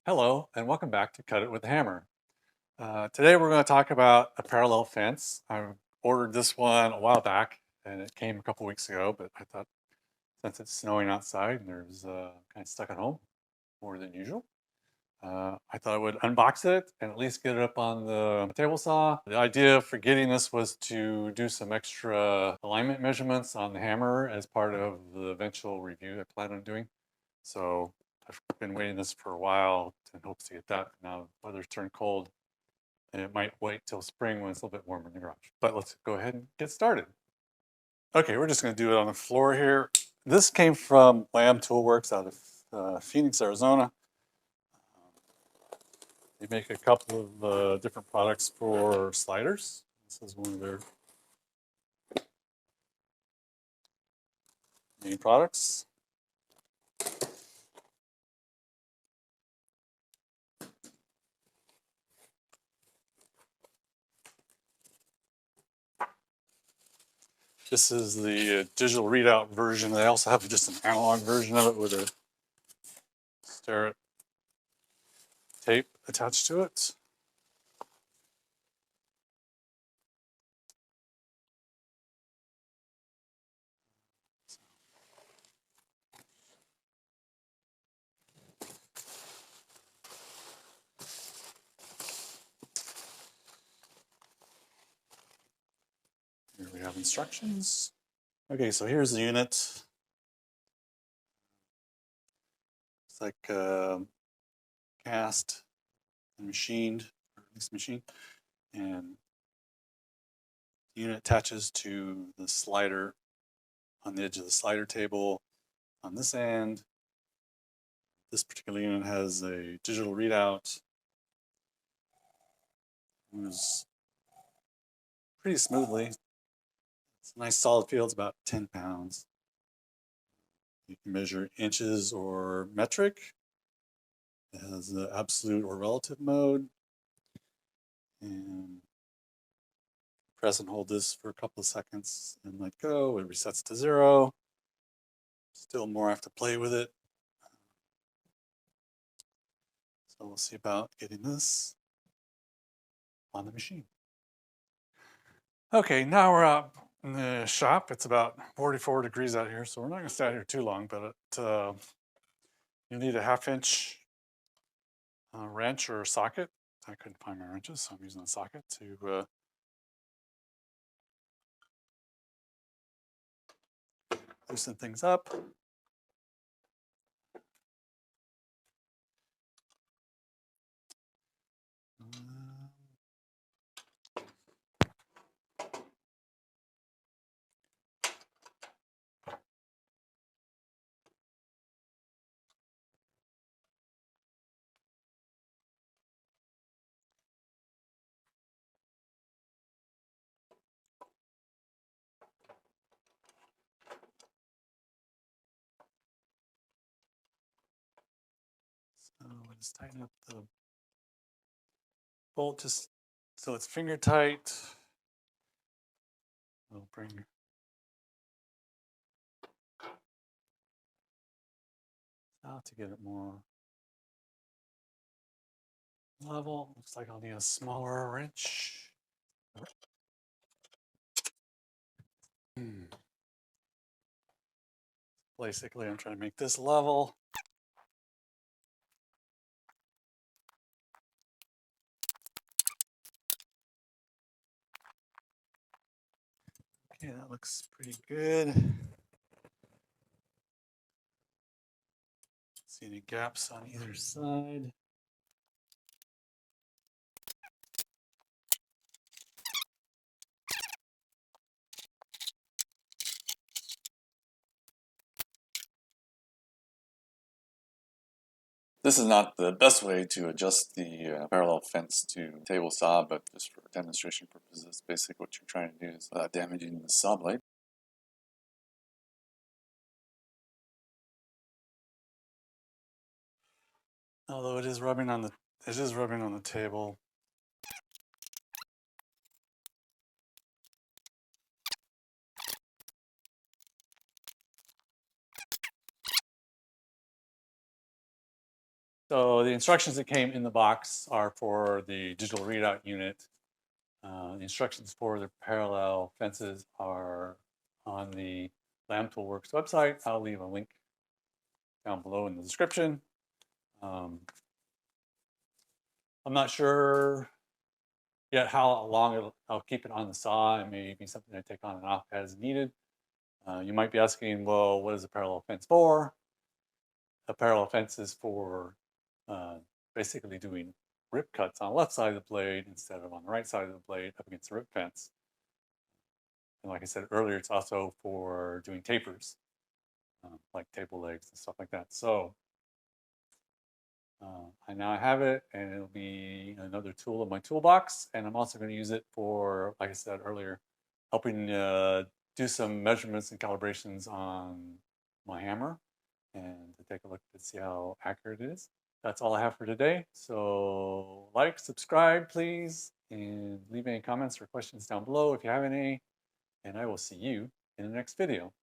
Hello, and welcome back to Cut It with a Hammer. Today we're going to talk about a parallel fence. I ordered this one a while back, and it came a couple weeks ago, but I thought since it's snowing outside and there's kind of stuck at home more than usual, I thought I would unbox it and at least get it up on the table saw. The idea for getting this was to do some extra alignment measurements on the hammer as part of the eventual review I plan on doing. So I've been waiting this for a while in hopes to get that. Now the weather's turned cold and it might wait till spring when it's a little bit warmer in the garage. But let's go ahead and get started. Okay, we're just going to do it on the floor here. This came from Lamb Toolworks out of Phoenix, Arizona. They make a couple of different products for sliders. This is one of their main products. This is the digital readout version. They also have just an analog version of it with a Starrett tape attached to it. Here we have instructions. Okay, so here's the unit. It's like cast and machined, or at least machined, and the unit attaches to the slider on the edge of the slider table on this end. This particular unit has a digital readout. Moves pretty smoothly. It's a nice solid feel. It's about 10 pounds. You can measure inches or metric. It has the absolute or relative mode. And press and hold this for a couple of seconds and let go. It resets to 0. Still more I have to play with it. So we'll see about getting this on the machine. Okay, now we're out in the shop. It's about 44 degrees out here, so we're not going to stay out here too long, but you need a 1/2 inch wrench or socket. I couldn't find my wrenches, so I'm using a socket to loosen things up. So we'll just tighten up the bolt just so it's finger tight. We'll bring out to get it more level. Looks like I'll need a smaller wrench. Basically, I'm trying to make this level. Okay, that looks pretty good. See any gaps on either side. This is not the best way to adjust the parallel fence to table saw, but just for demonstration purposes, basically what you're trying to do is without damaging the saw blade. Although it is rubbing on the table. So the instructions that came in the box are for the digital readout unit. The instructions for the parallel fences are on the Lamb Toolworks website. I'll leave a link down below in the description. I'm not sure yet how long I'll keep it on the saw. It may be something I take on and off as needed. You might be asking, well, what is a parallel fence for? A parallel fence is for basically doing rip cuts on the left side of the blade instead of on the right side of the blade up against the rip fence. And like I said earlier, it's also for doing tapers, like table legs and stuff like that. So I now have it, and it'll be another tool in my toolbox. And I'm also going to use it for, like I said earlier, helping do some measurements and calibrations on my hammer and to take a look to see how accurate it is. That's all I have for today. So like, subscribe, please, and leave any comments or questions down below if you have any. And I will see you in the next video.